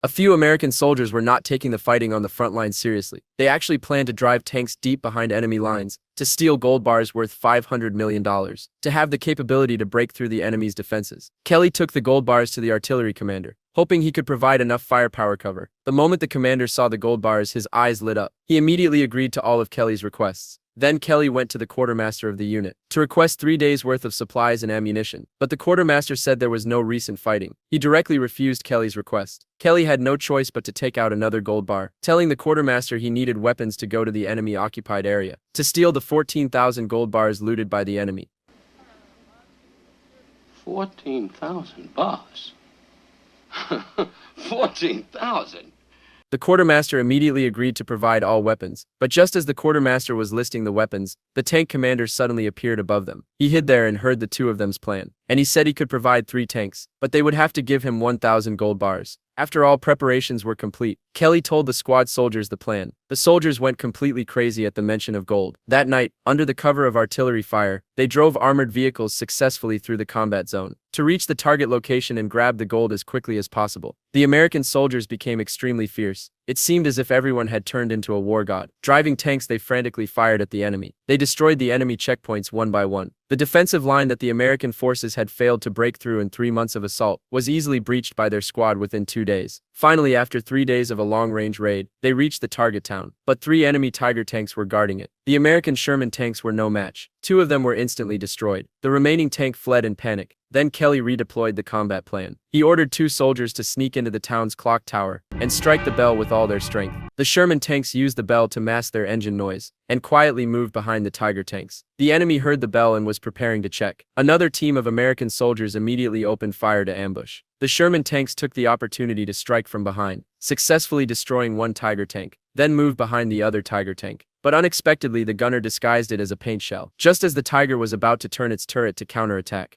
A few American soldiers were not taking the fighting on the front lines seriously. They actually planned to drive tanks deep behind enemy lines, to steal gold bars worth $500 million, to have the capability to break through the enemy's defenses. Kelly took the gold bars to the artillery commander, hoping he could provide enough firepower cover. The moment the commander saw the gold bars, his eyes lit up. He immediately agreed to all of Kelly's requests. Then Kelly went to the quartermaster of the unit to request 3 days' worth of supplies and ammunition, but the quartermaster said there was no recent fighting. He directly refused Kelly's request. Kelly had no choice but to take out another gold bar, telling the quartermaster he needed weapons to go to the enemy-occupied area to steal the 14,000 gold bars looted by the enemy. 14,000 bars? 14,000? The quartermaster immediately agreed to provide all weapons, but just as the quartermaster was listing the weapons, the tank commander suddenly appeared above them. He hid there and heard the two of them's plan, and he said he could provide 3 tanks, but they would have to give him 1,000 gold bars. After all preparations were complete, Kelly told the squad soldiers the plan. The soldiers went completely crazy at the mention of gold. That night, under the cover of artillery fire, they drove armored vehicles successfully through the combat zone to reach the target location and grab the gold as quickly as possible. The American soldiers became extremely fierce. It seemed as if everyone had turned into a war god. Driving tanks, they frantically fired at the enemy. They destroyed the enemy checkpoints one by one. The defensive line that the American forces had failed to break through in 3 months of assault was easily breached by their squad within 2 days. Finally, after 3 days of a long-range raid, they reached the target town, but 3 enemy Tiger tanks were guarding it. The American Sherman tanks were no match. 2 of them were instantly destroyed. The remaining tank fled in panic. Then Kelly redeployed the combat plan. He ordered 2 soldiers to sneak into the town's clock tower and strike the bell with all their strength. The Sherman tanks used the bell to mask their engine noise and quietly moved behind the Tiger tanks. The enemy heard the bell and was preparing to check. Another team of American soldiers immediately opened fire to ambush. The Sherman tanks took the opportunity to strike from behind, successfully destroying 1 Tiger tank, then moved behind the other Tiger tank. But unexpectedly, the gunner disguised it as a paint shell. Just as the Tiger was about to turn its turret to counterattack,